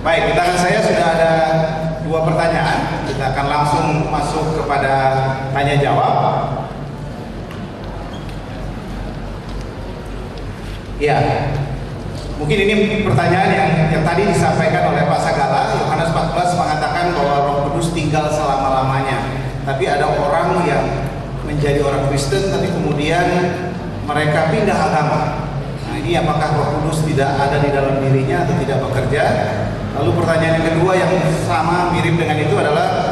Baik, di tangan saya sudah ada dua pertanyaan. Kita akan langsung masuk kepada tanya jawab. Ya, mungkin ini pertanyaan yang tadi disampaikan oleh Pak Sagala. Yohanes 14 mengatakan bahwa Roh Kudus tinggal selama-lamanya. Tapi ada orang yang menjadi orang Kristen tapi kemudian mereka pindah agama. Nah, ini apakah Roh Kudus tidak ada di dalam dirinya atau tidak bekerja? Lalu pertanyaan yang kedua yang sama mirip dengan itu adalah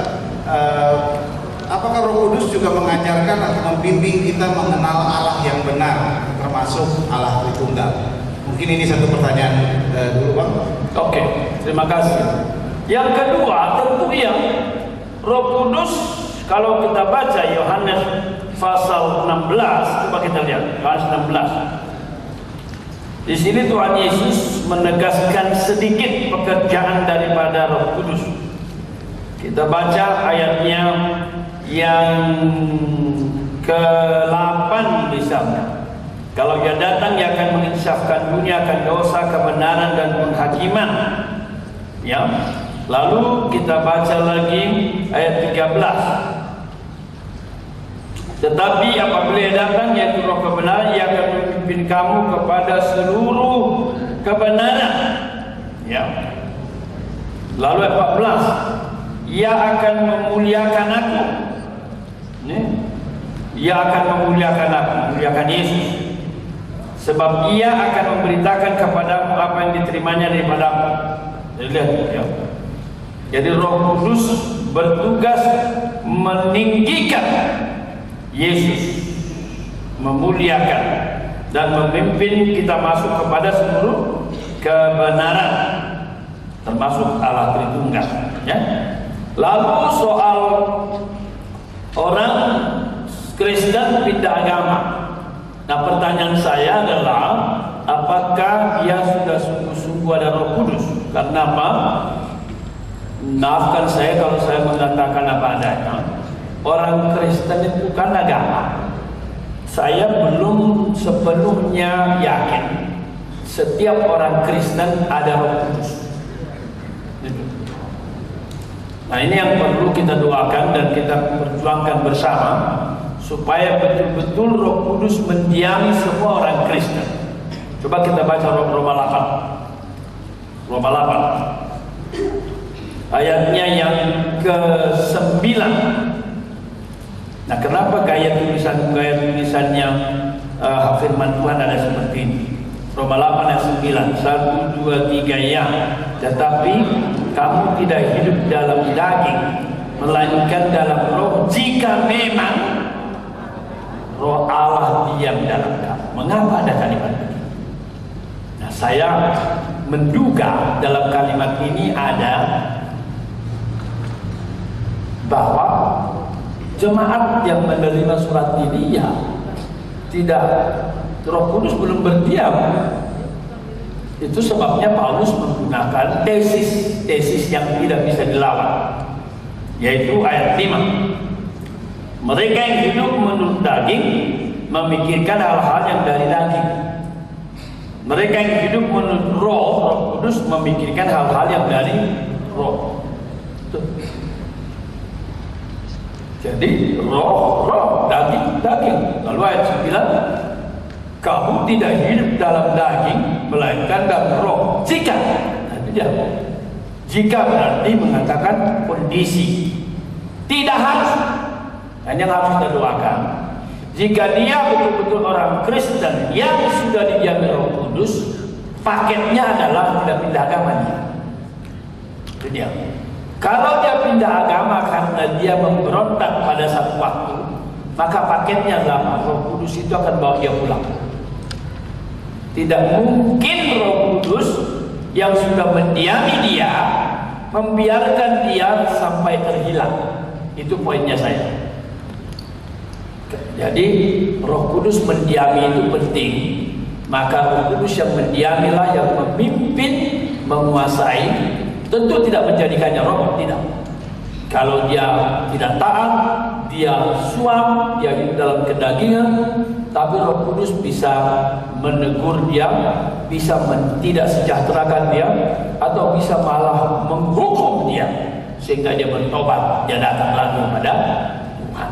apakah Roh Kudus juga mengajarkan atau membimbing kita mengenal Allah yang benar, termasuk Allah Tritunggal? Mungkin ini satu pertanyaan dulu, Bang. Oke, terima kasih. Yang kedua, tentu yang Roh Kudus, kalau kita baca Yohanes pasal 16, coba kita lihat Yohanes 16. Di sini Tuhan Yesus menegaskan sedikit pekerjaan daripada Roh Kudus. Kita baca ayatnya yang ke-8 misalnya. Kalau Dia datang, Dia akan menginsafkan dunia akan dosa, kebenaran dan penghakiman. Ya. Lalu kita baca lagi ayat 13. Tetapi apabila Ia datang, yaitu Roh kebenaran, Ia akan memimpin kamu kepada seluruh kebenaran. Ya. Lalu ayat 14. Ia akan memuliakan aku. Ia akan memuliakan aku, memuliakan Yesus. Sebab Ia akan memberitakan kepadamu apa yang diterimanya daripadaku. Lihat, ya. Jadi Roh Kudus bertugas meninggikan Yesus, memuliakan dan memimpin kita masuk kepada seluruh kebenaran, termasuk Allah Tritunggal. Ya. Lalu soal orang Kristen pindah agama. Nah, pertanyaan saya adalah apakah dia sudah sungguh-sungguh ada Roh Kudus? Karena apa? Maafkan saya kalau saya mengatakan apa adanya. Orang Kristen itu bukan agama. Saya belum sepenuhnya yakin setiap orang Kristen ada Roh Kudus. Nah, ini yang perlu kita doakan dan kita perjuangkan bersama, supaya betul-betul Roh Kudus mendiami semua orang Kristen. Coba kita baca Roma 8. Roma 8. Ayatnya yang ke-9. Nah, kenapa gaya tulisannya firman Tuhan ada seperti ini? Roma 8 ayat 9. 1, 2, 3 ya. Tetapi kamu tidak hidup dalam daging, melainkan dalam roh, jika memang Roh Allah diam dalam kamu. Mengapa ada kalimat ini? Nah, saya menduga dalam kalimat ini ada bahwa jemaat yang menerima surat ini ya tidak, Roh Kudus belum berdiam. Itu sebabnya Paulus menggunakan tesis yang tidak bisa dilawan, yaitu ayat 5. Mereka yang hidup menurut daging memikirkan hal-hal yang dari daging. Mereka yang hidup menurut roh, Roh Kudus memikirkan hal-hal yang dari roh. Jadi roh, daging. Lalu ayat 9, kamu tidak hidup dalam daging, melainkan dalam roh. Jika berarti mengatakan kondisi, tidak harus. Dan yang harus kita doakan, jika dia betul-betul orang Kristen yang sudah didiami Roh Kudus, paketnya adalah tidak pindah agamanya. Itu dia. Kalau dia pindah agama karena dia memberontak pada satu waktu, maka paketnya adalah Roh Kudus itu akan bawa dia pulang. Tidak mungkin Roh Kudus yang sudah mendiami dia membiarkan dia sampai terhilang. Itu poinnya saya. Jadi Roh Kudus mendiami itu penting. Maka Roh Kudus yang mendiamilah yang memimpin, menguasai. Tentu tidak menjadikannya robot, tidak. Kalau dia tidak taat, dia suam, dia hidup dalam kedagingan, tapi Roh Kudus bisa menegur dia, bisa tidak sejahterakan dia, atau bisa malah menghukum dia sehingga dia bertobat, dia datang lagi kepada Tuhan.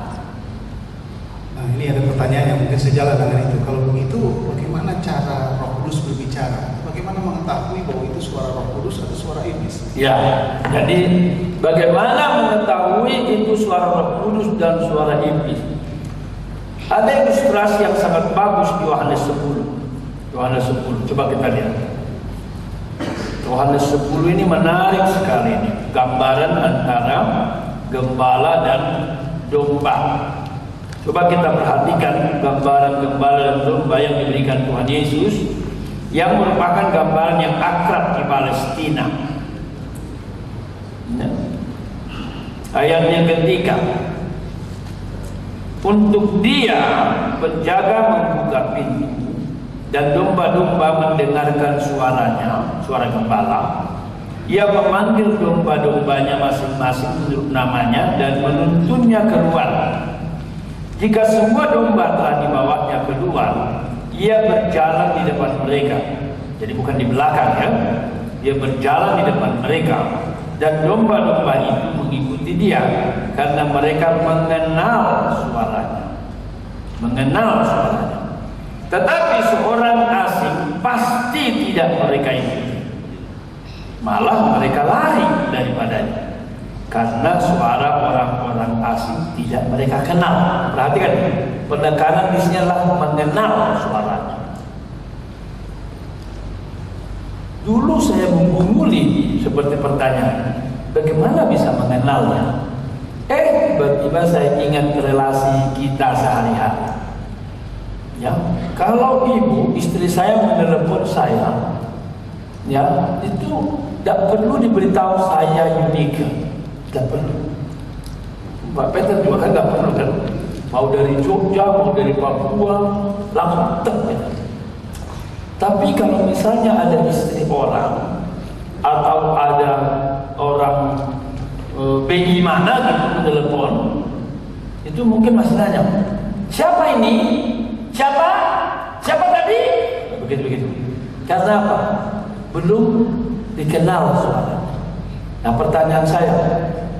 Nah, ini ada pertanyaan yang mungkin sejalan dengan itu. Kalau begitu, bagaimana cara Roh Kudus berbicara? Bagaimana mengetahui bahwa itu suara Roh Kudus atau suara iblis? Ya, jadi bagaimana mengetahui itu suara Roh Kudus dan suara iblis? Ada ilustrasi yang sangat bagus di Yohanes 10. Yohanes 10, coba kita lihat. Yohanes 10 ini menarik sekali ini. Gambaran antara gembala dan domba. Coba kita perhatikan gambaran-gambaran dan domba yang diberikan Tuhan Yesus, yang merupakan gambaran yang akrab di Palestina. Nah, ayatnya ketiga, untuk dia penjaga membuka pintu dan domba-domba mendengarkan suaranya, suara gembala. Ia memanggil domba-dombanya masing-masing menurut namanya dan menuntunnya keluar. Jika semua domba telah dibawanya keluar, ia berjalan di depan mereka. Jadi bukan di belakang ya. Dia berjalan di depan mereka, dan domba-domba itu mengikuti dia karena mereka mengenal suaranya. Mengenal suaranya. Tetapi seorang asing pasti tidak mereka ikuti. Malah mereka lari daripadanya, karena suara orang-orang asing tidak mereka kenal. Perhatikan, penekanan di sini adalah mengenal suaranya. Dulu saya menggumuli seperti pertanyaan, bagaimana bisa mengenalnya? Tiba-tiba saya ingat relasi kita sehari-hari. Ya, kalau ibu, istri saya menelepon saya, ya itu tidak perlu diberitahu saya Yudika, tidak perlu. Mbak Peter juga kan tidak perlu kan, mau dari Jogja, mau dari Papua, langsung tek. Tapi kalau misalnya ada istri orang atau ada orang BI mana gitu menelepon, itu mungkin masih nanya, siapa ini? Siapa? Siapa tadi? Begitu. Karena apa? Belum dikenal suara. Nah, pertanyaan saya,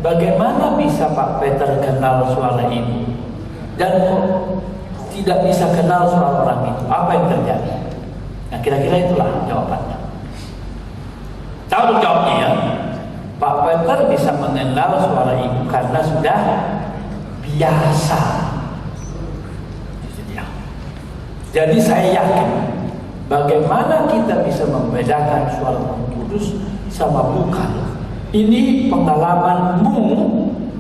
bagaimana bisa Pak Peter kenal suara ibu dan kok tidak bisa kenal suara orang itu? Apa yang terjadi? Nah, kira-kira itulah jawabannya. Tahu jawabnya ya? Pak Peter bisa mengenal suara ibu karena sudah biasa. Jadi saya yakin, bagaimana kita bisa membedakan suara Roh Kudus sama bukan? Ini pengalamanmu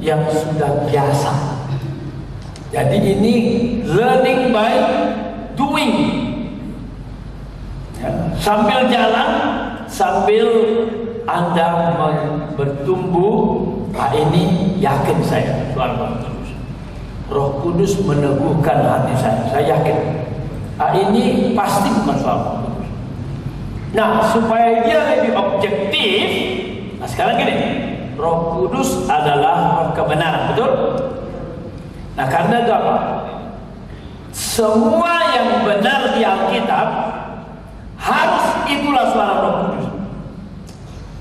yang sudah biasa. Jadi ini learning by doing. Ya, sambil jalan, sambil Anda bertumbuh, ini yakin saya suara Roh Kudus. Roh Kudus meneguhkan hati saya yakin. Ini pasti bukan suara Roh Kudus. Nah, supaya dia lebih objektif, nah sekarang gini, Roh Kudus adalah roh kebenaran, betul? Nah, karena itu apa? Semua yang benar di Alkitab harus itulah suara Roh Kudus.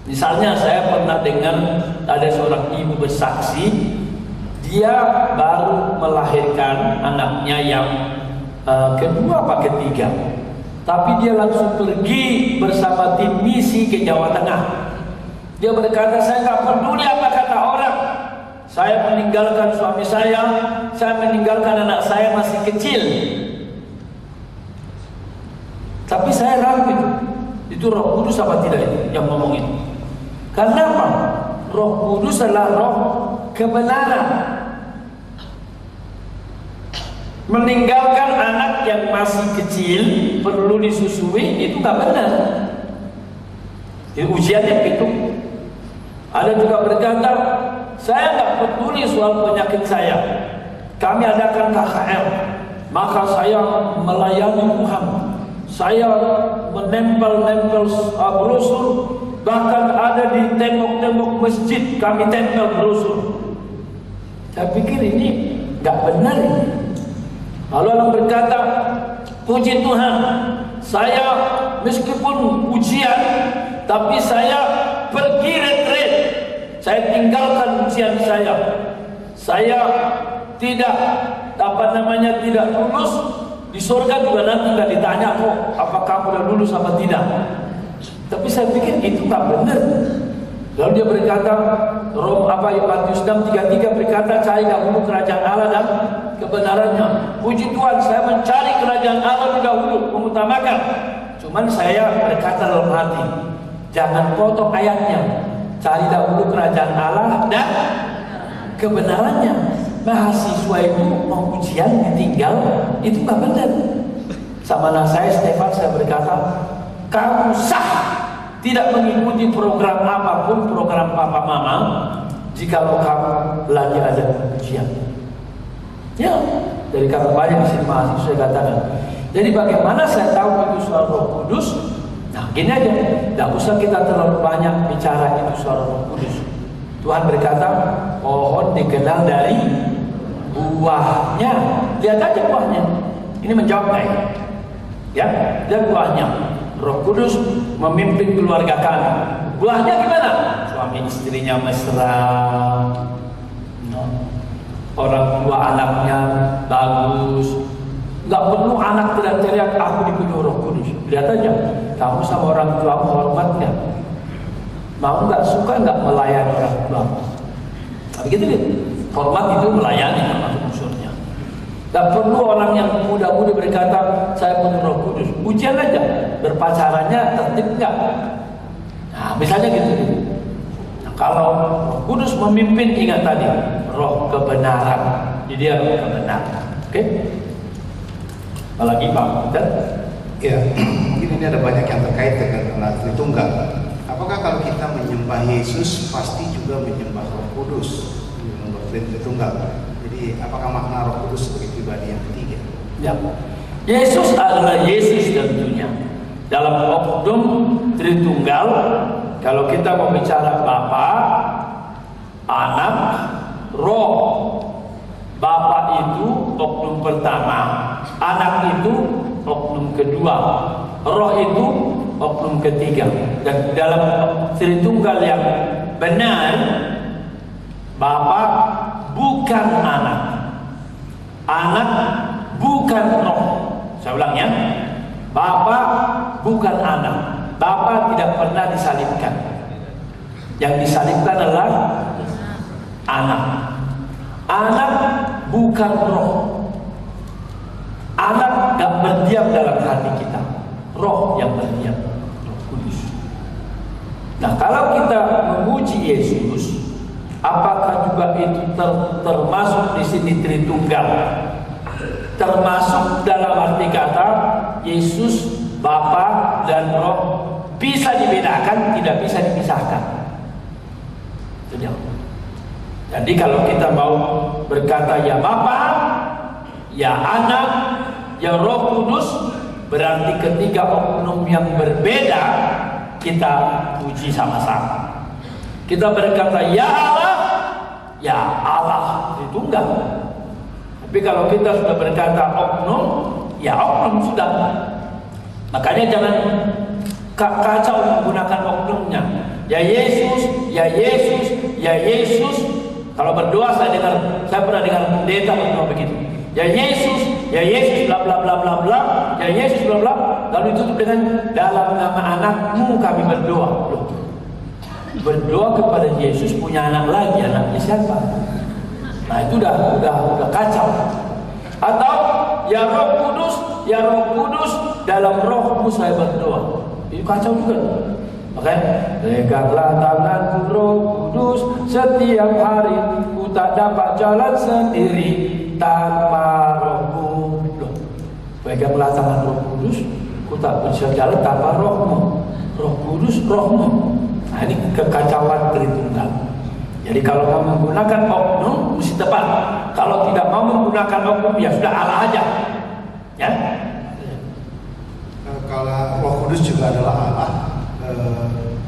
Misalnya saya pernah dengar ada seorang ibu bersaksi, dia baru melahirkan anaknya yang kedua apa ketiga, tapi dia langsung pergi bersama tim misi ke Jawa Tengah. Dia berkata, saya nggak peduli apa kata orang, saya meninggalkan suami saya meninggalkan anak saya masih kecil, tapi saya ragu itu Roh Kudus apa tidak itu yang ngomong itu. Karena apa? Roh Kudus adalah roh kebenaran. Meninggalkan anak yang masih kecil perlu disusui itu nggak benar. Itu ujiannya itu. Ada juga berkata, saya nggak peduli soal penyakit saya. Kami adakan KKR, maka saya melayani Tuhan. Saya menempel-nempel brosur, bahkan ada di tembok-tembok masjid kami tempel brosur. Saya pikir ini nggak benar ini. Lalu orang berkata, puji Tuhan, saya meskipun ujian, tapi saya pergi retret. Saya tinggalkan ujian saya. Saya tidak tidak lulus di surga juga nanti nggak ditanya kok apakah kamu udah lulus apa tidak. Tapi saya pikir itu nggak benar. Lalu dia berkata, Matius 6:33 berkata, cari dahulu kerajaan Allah dan kebenarannya. Puji Tuhan, saya mencari kerajaan Allah dahulu, mengutamakan. Cuman saya berkata dalam hati, jangan potong ayatnya. Cari dahulu kerajaan Allah dan kebenarannya. Mahasiswa itu mau ujian ditinggal, itu nggak benar. Sama anak saya Stefan, saya berkata, kamu sah tidak mengikuti program apapun, program papa mama, jika kamu lagi ada ujian. Ya, dari kakak banyak di sini mahasiswa saya katakan. Jadi bagaimana saya tahu itu suara Roh Kudus? Nah, gini aja, tidak usah kita terlalu banyak bicara itu suara Roh Kudus. Tuhan berkata, pohon dikenal dari buahnya. Lihat aja buahnya. Ini menjawab baik. Ya, lihat buahnya. Roh Kudus memimpin keluarga kami. Buahnya gimana? Suami istrinya mesra, orang tua anaknya bagus. Gak perlu anak teriak-teriak, aku dipenuhi Roh Kudus. Lihat aja, kamu sama orang tua hormat gak? Mau gak, suka gak melayani orang tua? Begitu nih, hormat itu melayani, termasuk unsurnya. Gak perlu orang yang muda-muda berkata, saya penuh Roh Kudus. Ujian aja, berpacarannya tertib gak? Nah, misalnya gitu. Nah, kalau Roh Kudus memimpin, ingat tadi, roh kebenaran. Jadi dia roh kebenaran. Oke? Apalagi Pak Peter? Ya, mungkin ini ada banyak yang terkait dengan anak Tritunggal. Apakah kalau kita menyembah Yesus pasti juga menyembah Roh Kudus, mendoktrin Tritunggal? Jadi apakah makna Roh Kudus sebagai pribadi yang ketiga? Ya, Yesus adalah Yesus tentunya. Dalam oknum Tritunggal, kalau kita mau bicara Bapa, Anak, Roh. Bapa itu oknum pertama, Anak itu oknum kedua, Roh itu oknum ketiga. Dan dalam Tritunggal yang benar, Bapa bukan Anak, Anak bukan Roh. Saya ulang ya, Bapa bukan Anak, Bapa tidak pernah disalibkan. Yang disalibkan adalah Anak. Anak bukan Roh. Anak gak berdiam dalam hati kita, Roh yang berdiam, Roh Kudus. Nah, kalau kita memuji Yesus, apakah juga itu termasuk di sini Tritunggal? Termasuk dalam arti kata Yesus, Bapa dan Roh bisa dibedakan, tidak bisa dipisahkan. Itu. Jadi kalau kita mau berkata ya Bapa, ya Anak, ya Roh Kudus, berarti ketiga oknum yang berbeda kita puji sama-sama. Kita berkata ya Allah Tritunggal. Tapi kalau kita sudah berkata oknum, ya oknum sudah. Makanya jangan kacau menggunakan oknumnya. Ya Yesus, ya Yesus, ya Yesus. Kalau berdoa saya pernah dengar pendeta berdoa begitu. Ya Yesus, bla bla bla bla bla, ya Yesus bla bla. Lalu ditutup dengan dalam nama anakmu kami berdoa. Loh, berdoa kepada Yesus punya anak lagi, anaknya siapa? Nah itu udah kacau. Atau ya Roh Kudus dalam rohmu saya berdoa. Itu kacau juga. Makanya peganglah tanganku Roh Kudus, setiap hari ku tak dapat jalan sendiri tanpa rohmu. Loh, peganglah tangan Roh Kudus, ku tak bisa jalan tanpa rohmu. Roh Kudus rohmu. Nah ini kekacauan Tritunggal. Jadi kalau mau menggunakan oknum mesti tepat. Kalau tidak mau menggunakan oknum ya sudah Allah aja. Ya. Kalau Roh Kudus juga adalah Allah,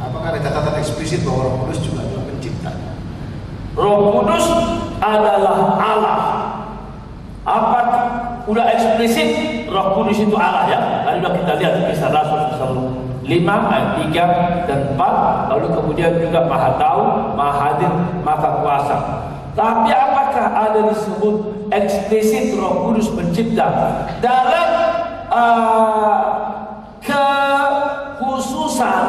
apakah ada catatan eksplisit bahwa Roh Kudus juga adalah pencipta? Roh Kudus adalah Allah. Apa udah eksplisit Roh Kudus itu Allah ya. Tadi sudah kita lihat kisah Rasul 5 ayat 3 dan 4. Lalu kemudian juga Maha Tahu, Maha Hadir, Maha Kuasa. Tapi apakah ada disebut eksplisit Roh Kudus mencipta dalam kekhususan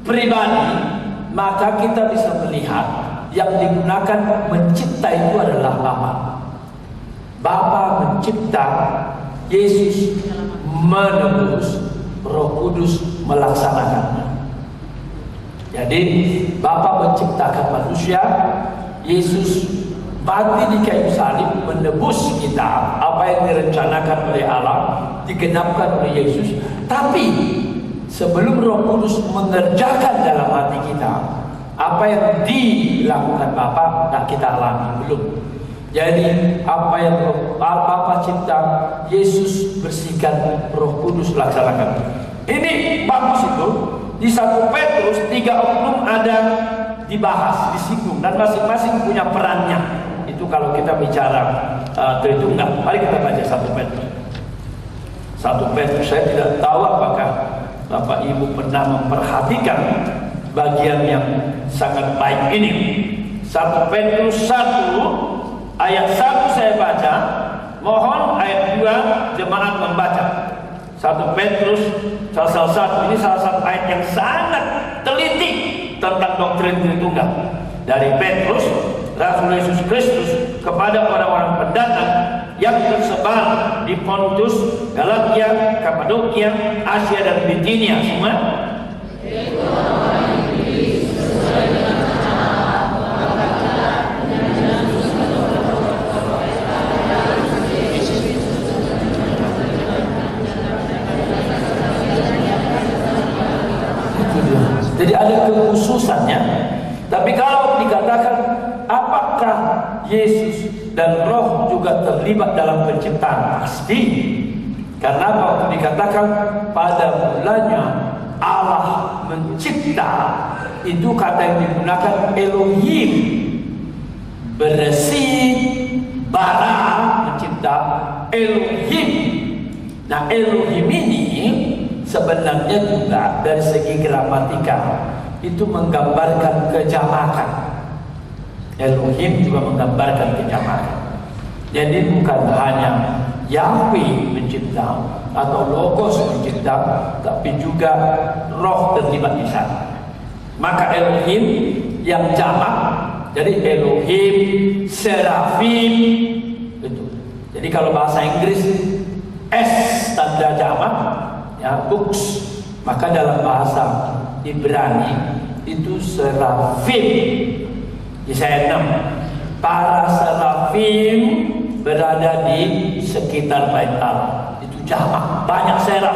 pribadi? Maka kita bisa melihat yang digunakan mencipta itu adalah Bapa. Bapa mencipta, Yesus menebus, Roh Kudus melaksanakannya. Jadi Bapa menciptakan manusia, Yesus mati di kayu salib menebus kita. Apa yang direncanakan oleh Allah digenapkan oleh Yesus. Tapi sebelum Roh Kudus mengerjakan dalam hati kita, apa yang dilakukan Bapa tak kita alami, belum. Jadi apa yang Bapa cipta, Yesus bersihkan, Roh Kudus laksanakan. Ini bagus itu. Di 1 Petrus 3 oknum ada dibahas, disinggung, dan masing-masing punya perannya. Itu kalau kita bicara Tritunggal. Mari kita baca 1 Petrus. 1 Petrus, saya tidak tahu apakah Bapak Ibu pernah memperhatikan bagian yang sangat baik ini. 1 Petrus 1 ayat 1 saya baca, mohon ayat 2 jemaat membaca. 1 Petrus pasal 1 ini salah satu ayat yang sangat teliti tentang doktrin Tritunggal. Dari Petrus, Rasul Yesus Kristus, kepada orang-orang pendatang yang tersebar di Pontus, Galatia, Kapadokia, Asia dan Bitinia semua. Jadi ada kekhususannya. Tapi kalau dikatakan apakah Yesus dan Roh juga terlibat dalam penciptaan? Pasti. Karena waktu dikatakan pada mulanya Allah mencipta, itu kata yang digunakan Elohim. Bersih, bara mencipta Elohim. Nah, Elohim ini sebenarnya juga dari segi gramatika itu menggambarkan kejamakan. Elohim juga menggambarkan kejamakan. Jadi bukan hanya Yahweh mencipta atau Logos mencipta, tapi juga Roh terlibat di sana. Maka Elohim yang jamak, jadi Elohim, Serafim itu. Jadi kalau bahasa Inggris S tanda jamak, ya, books, maka dalam bahasa Ibrani itu serafim. Yesaya 6, para serafim berada di sekitar bait Allah. Itu jamak, banyak seraf.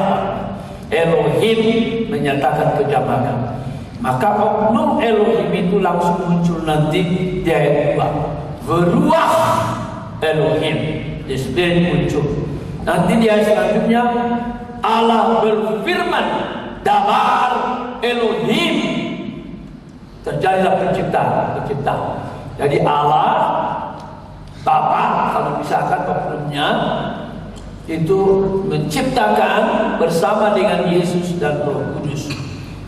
Elohim menyatakan kejamakan. Maka oknum Elohim itu langsung muncul nanti di ayat 2. Beruah Elohim, the Spirit muncul. Nanti di ayat selanjutnya Allah berfirman, Dabar Elohim, terjadilah penciptaan. Jadi Allah Bapa, kalau misalkan oknumnya itu menciptakan bersama dengan Yesus dan Roh Kudus.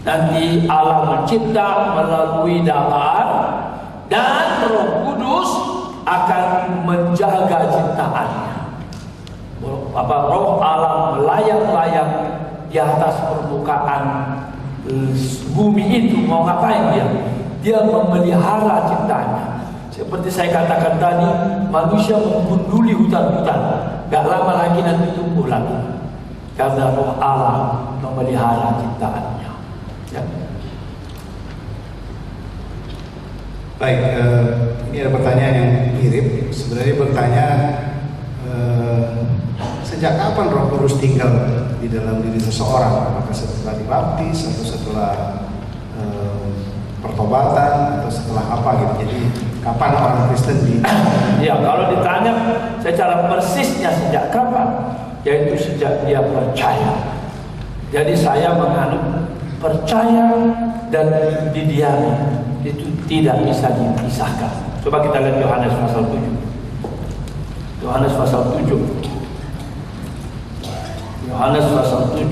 Nanti Allah mencipta melalui Dabar, dan Roh Kudus akan menjaga ciptaannya. Roh Allah melayang-layang di atas permukaan bumi itu. Mau ngapain dia? Dia memelihara ciptaannya. Seperti saya katakan tadi, manusia menggunduli hutan-hutan, gak lama lagi nanti tumbuh lagi, karena Roh Allah memelihara ciptaannya. Ya. Baik, ini ada pertanyaan yang mirip. Sebenarnya bertanya, sejak kapan Roh Kudus tinggal di dalam diri seseorang? Apakah setelah dibaptis atau setelah pertobatan atau setelah apa gitu? Jadi kapan orang Kristen di? Ya, kalau ditanya secara persisnya sejak kapan, yaitu sejak dia percaya. Jadi saya menganut percaya dan didiami itu tidak bisa dipisahkan. Coba kita lihat Yohanes pasal 7. Yohanes pasal 7. Yohanes pasal 7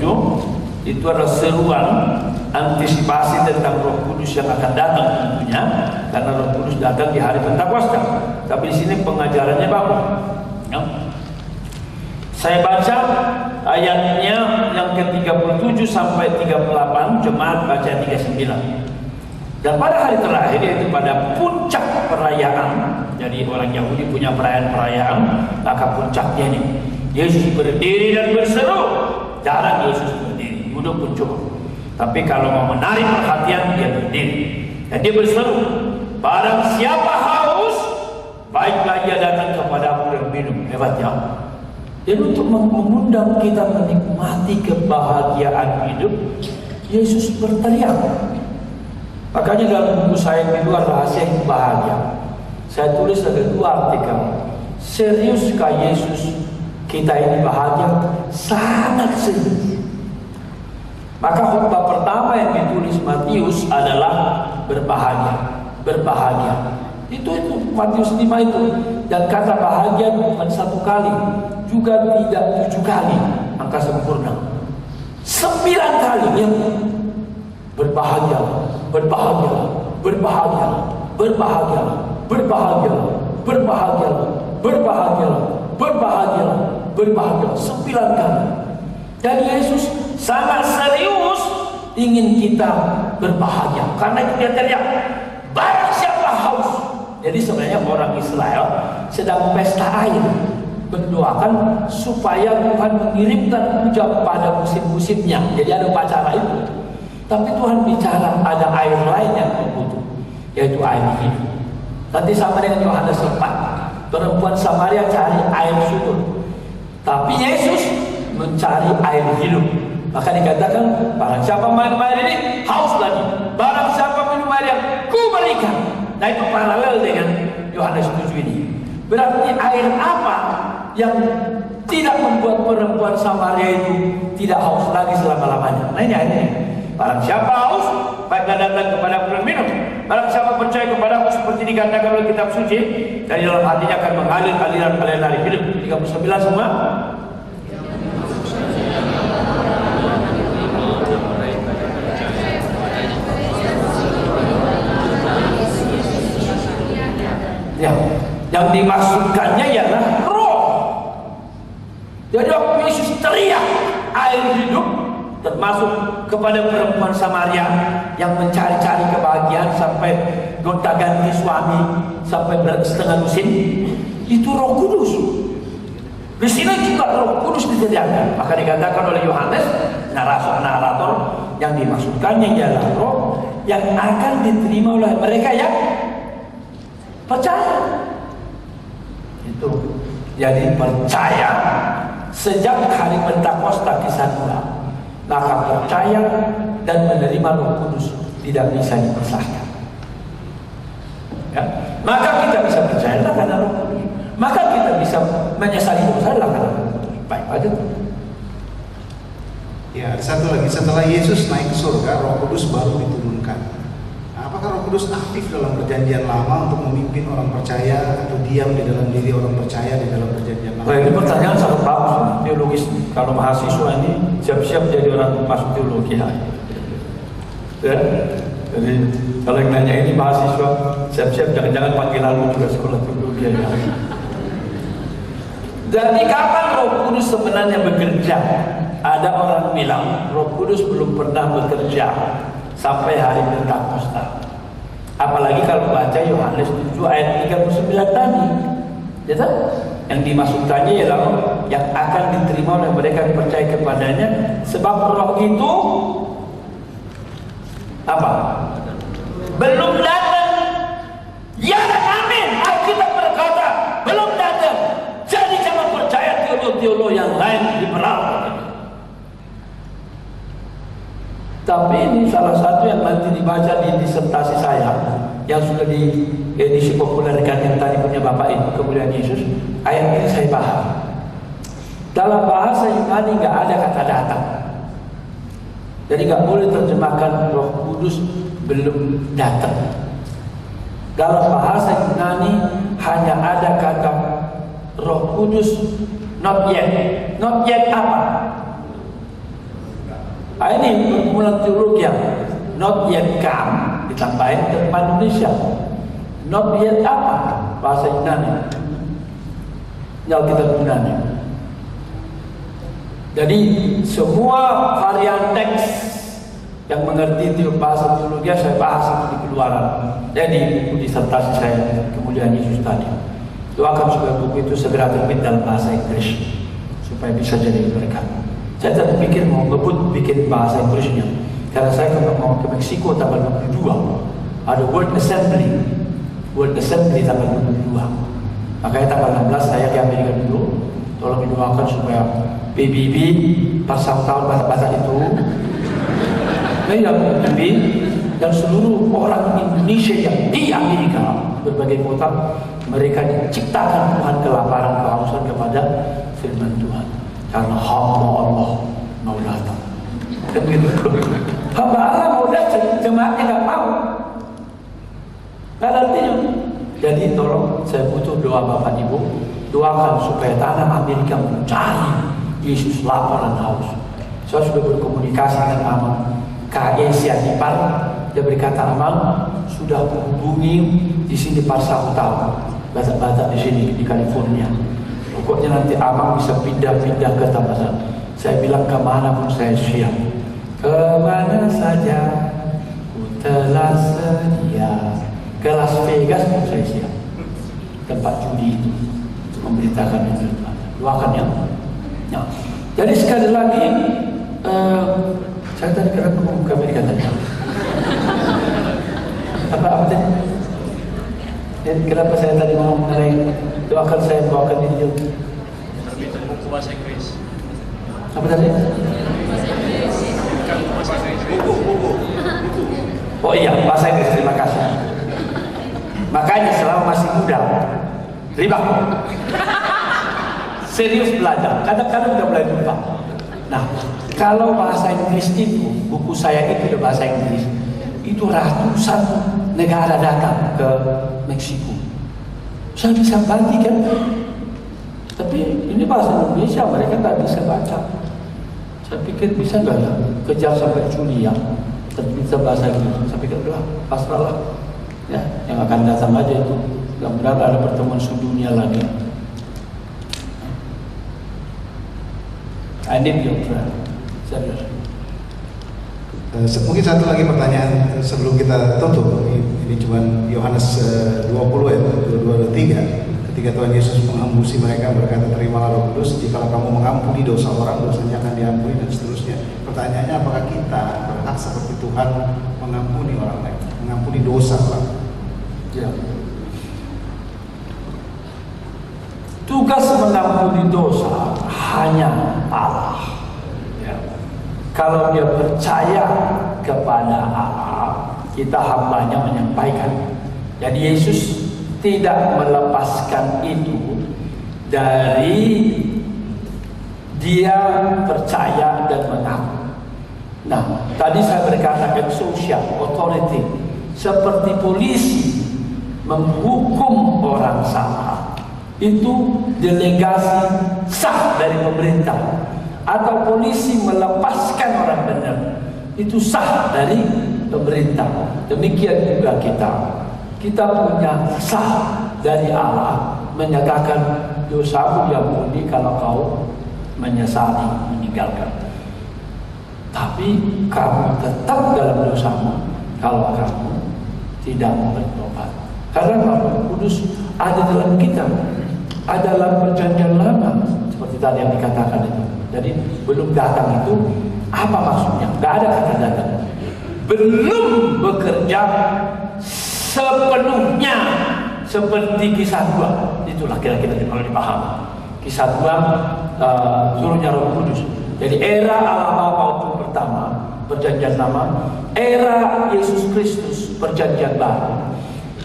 itu adalah seruan antisipasi tentang Roh Kudus yang akan datang tentunya, karena Roh Kudus datang di hari Pentakosta. Tapi di sini pengajarannya bagus. Ya. Saya baca ayatnya yang ke-37 sampai 38, jemaat baca 39. Dan pada hari terakhir, yaitu pada puncak perayaan, jadi orang Yahudi punya perayaan-perayaan, maka puncaknya ini Yesus berdiri dan berseru. Jarang Yesus berdiri, duduk pun cukup. Tapi kalau mau menarik perhatian, dia berdiri dan dia berseru, barang siapa haus, baiklah ia datang kepadaku dan minum. Hebat ya. Dan untuk mengundang kita menikmati kebahagiaan hidup, Yesus berteriak. Makanya dalam buku saya yang kedua, Rahasia Hidup Bahagia, saya tulis ada 2 artikel. Seriuskah Yesus kita ini bahagia? Sangat serius. Maka khotbah pertama yang ditulis Matius adalah berbahagia, berbahagia. Itu Matius 5 itu. Dan kata bahagia bukan 1 kali, juga tidak 7 kali, angka sempurna. 9 kali yang berbahagia, berbahagia, berbahagia, berbahagia, berbahagia, berbahagia, berbahagia, berbahagia, berbahagia. 9 kali. Dan Yesus sangat serius ingin kita berbahagia. Karena itu dia teriak, barang siapa haus. Jadi sebenarnya orang Israel sedang pesta air, mendoakan supaya Tuhan mengirimkan hujan pada musim-musimnya. Jadi ada upacara itu. Tapi Tuhan bicara ada air lain yang butuh, yaitu air hidup. Nanti sama dengan Yohanes 4, perempuan Samaria cari air sumur, tapi Yesus mencari air hidup. Maka dikatakan, barang siapa minum air ini haus lagi, barang siapa minum air yang ku berikan. Nah itu paralel dengan Yohanes 7 ini. Berarti air apa yang tidak membuat perempuan Samaria itu tidak haus lagi selama-lamanya? Nah ini airnya. Barang siapa haus, baiklah datang kepada aku dan minum. Barang siapa percaya kepada aku, seperti dikatakan oleh kitab suci, dari dalam hatinya akan mengalir aliran-aliran air hidup. 39 semua. Ya, yang dimaksudkannya ialah roh. Jadi waktu Yesus teriak air hidup, termasuk kepada perempuan Samaria yang mencari-cari kebahagiaan sampai gonta-ganti suami sampai setengah musim, itu Roh Kudus. Di sini juga Roh Kudus diteriakkan. Maka dikatakan oleh Yohanes, narator yang dimaksudkannya ialah roh yang akan diterima oleh mereka yang percaya. Itu jadi percaya sejak hari Pentakosta kisah 2. Maka percaya dan menerima Roh Kudus tidak bisa dipisahkan. Ya? Maka kita bisa percaya karena Roh Kudus. Maka kita bisa menyesali dosa karena Roh Kudus. Baik aja. Ya, ada satu lagi. Setelah Yesus naik ke surga, Roh Kudus baru diturunkan. Nah, apakah Roh Kudus aktif dalam perjanjian lama untuk memimpin orang percaya atau diam di dalam diri orang percaya di dalam perjanjian lama? Nah, ini pertanyaan sangat bagus, teologis. Kalau mahasiswa ini siap-siap jadi orang masuk teologi. Ya. Jadi kalau yang nanya ini mahasiswa, siap-siap jangan-jangan panggil lalu juga sekolah teologi. Ya. Jadi kapan Roh Kudus sebenarnya bekerja? Ada orang bilang Roh Kudus belum pernah bekerja sampai hari Pentakosta. Apalagi kalau baca Yohanes 7 ayat 39 tadi. Ya tak? Yang dimasukkannya ialah yang akan diterima oleh mereka yang percaya kepadanya, sebab roh itu apa? Belum datang. Ya dan amin. Alkitab berkata belum datang. Jadi jangan percaya teolog-teolog yang lain liberal. Tapi ini salah satu yang nanti dibaca di disertasi saya yang sudah di edisi populerkan yang tadi punya Bapak Ibu Kemuliaan Yesus. Ayat ini saya paham. Dalam bahasa Yunani nggak ada kata datang. Jadi nggak boleh terjemahkan Roh Kudus belum datang. Dalam bahasa Yunani hanya ada kata Roh Kudus not yet. Not yet apa? Ini pergumulan teologi yang not yet come ditambahin ke Indonesia. Not yet apa? Bahasa Yunani. Yang kita Yunani. Jadi semua varian teks yang mengerti bahasa teologi saya bahas itu di Keluaran. Jadi buku disertasi saya Kemuliaan Yesus tadi. Doakan supaya buku itu segera terbit dalam bahasa Inggris supaya bisa jadi berkat. Saya tadi pikir mau ngebut bikin bahasa Inggrisnya karena saya mau ke Meksiko tanggal 22. Ada World Assembly tanggal 22. Makanya tanggal 16 saya di Amerika dulu. Tolong didoakan supaya PBB pasang tahun bahasa itu yang PBB dan seluruh orang Indonesia yang di Amerika berbagai kota, mereka diciptakan Tuhan kelaparan kehausan kepada firman Tuhan karena hamba Allah mau datang. Dan gitu. Hamba Allah mau datang, jemaatnya nggak mau. Artinya, jadi tolong saya butuh doa Bapak Ibu, doakan supaya tanah Amerika mencari Yesus lapar dan haus. Saya sudah berkomunikasi dengan Amang KEC Adipar. Dia berkata, Amang sudah menghubungi di sini Parsau tahu baca-baca di sini di California. Pokoknya nanti Amang bisa pindah-pindah ke tempat. Saya bilang kemana pun saya siap. Kemana saja ku telah sedia. Ke Las Vegas pun saya siap. Tempat judi itu memberitakan itu. Doakan ya. Ya. Jadi sekali lagi saya tadi kenapa mau ke Amerika tadi? Apa tadi? Dan kenapa saya tadi mau mengenai doakan saya bawakan video? Buku bahasa Inggris. Apa tadi? Buku. Oh iya, bahasa Inggris, terima kasih. Makanya selama masih muda, riba. Serius belajar, kadang-kadang udah mulai lupa. Nah, kalau bahasa Inggris itu, buku saya itu bahasa Inggris, itu ratusan negara datang ke Meksiko. Saya bisa bagikan, tapi ini bahasa Indonesia, mereka nggak bisa baca. Saya pikir bisa nggak ya, kejar sampai Juli ya, tapi bisa bahasa Inggris. Saya pikir udah, pasrahlah. Ya, yang akan datang aja itu. Mudah-mudahan ada pertemuan sedunia lagi. I need your prayer. Serius. Mungkin satu lagi pertanyaan sebelum kita tutup. Ini cuma Yohanes 20 ayat 22-23. Ketika Tuhan Yesus mengambusi mereka berkata, terimalah Roh Kudus. Jikalau kamu mengampuni dosa orang, dosanya akan diampuni dan seterusnya. Pertanyaannya, apakah kita berhak seperti Tuhan mengampuni orang lain, mengampuni dosa orang? Ya. Tugas mengampuni dosa hanya Allah. Ya. Kalau dia percaya kepada Allah, kita hambanya menyampaikan. Jadi Yesus tidak melepaskan itu dari dia percaya dan mengaku. Nah, tadi saya berkata social authority seperti polisi menghukum orang salah. Itu delegasi sah dari pemerintah, atau polisi melepaskan orang benar, itu sah dari pemerintah. Demikian juga kita punya sah dari Allah menyatakan dosamu diampuni kalau kau menyesali meninggalkan. Tapi kamu tetap dalam dosamu kalau kamu tidak bertobat. Karena Roh Kudus ada dalam kita, ada dalam perjanjian lama, seperti tadi yang dikatakan itu. Jadi belum datang itu apa maksudnya? Gak ada kata datang. Belum bekerja sepenuhnya seperti kisah 2. Itulah kira-kira kalau dipahami. Kisah 2 turunnya Roh Kudus. Jadi era Allah Bapa itu pertama, perjanjian lama. Era Yesus Kristus, perjanjian baru.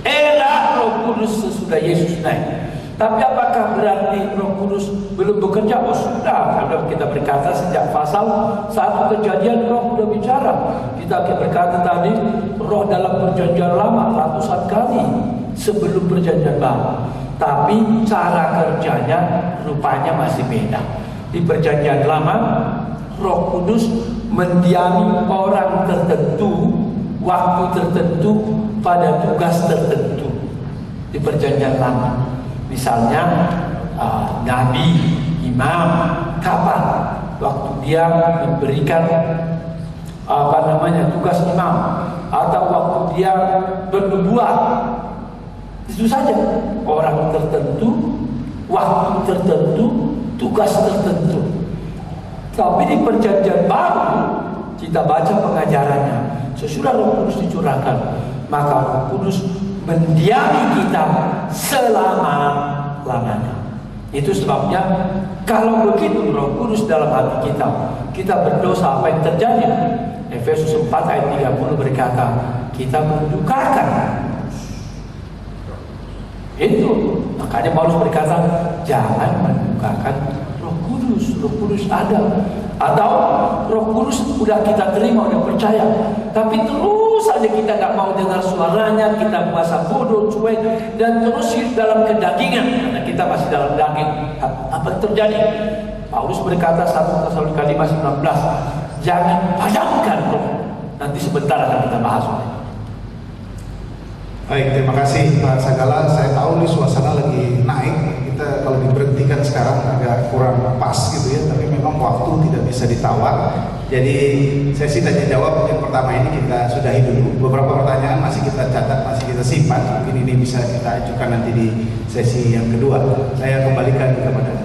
Era Roh Kudus sesudah Yesus naik. Tapi apakah berarti Roh Kudus belum bekerja? Oh sudah, kalau kita berkata sejak pasal 1 Kejadian Roh sudah bicara. Kita berkata tadi Roh dalam perjanjian lama ratusan kali sebelum perjanjian baru. Tapi cara kerjanya rupanya masih beda. Di perjanjian lama, Roh Kudus mendiami orang tertentu, waktu tertentu, pada tugas tertentu. Di perjanjian lama, misalnya nabi, imam, kapan? Waktu dia memberikan tugas imam, atau waktu dia bernubuat. Itu saja, orang tertentu, waktu tertentu, tugas tertentu. Tapi di perjanjian baru kita baca pengajarannya. Sesudah Roh Kudus dicurahkan, maka Roh Kudus mendiami kita selama-lamanya. Itu sebabnya kalau begitu Roh Kudus dalam hati kita berdosa, apa yang terjadi? Efesus 4 ayat 30 berkata, kita mendukakan. Itu makanya Paulus berkata, jangan mendukakan Roh Kudus. Roh Kudus ada. Atau Roh Kudus sudah kita terima, sudah percaya, tapi terus saja kita nggak mau dengar suaranya, kita merasa bodoh, cuek, dan terus dalam kedagingan, karena kita masih dalam daging. Apa yang terjadi? Paulus berkata 1 Tesalonika 5:19, jangan padamkan roh. Nanti sebentar akan kita bahas. Baik, terima kasih Pak Sagala. Saya tahu nih suasana lagi naik. Kita kalau diberhentikan sekarang agak kurang pas gitu ya, tapi memang waktu tidak bisa ditawar. Jadi sesi tanya jawab yang pertama ini kita sudahi dulu. Beberapa pertanyaan masih kita catat, masih kita simpan. Mungkin ini bisa kita ajukan nanti di sesi yang kedua. Saya kembalikan kepada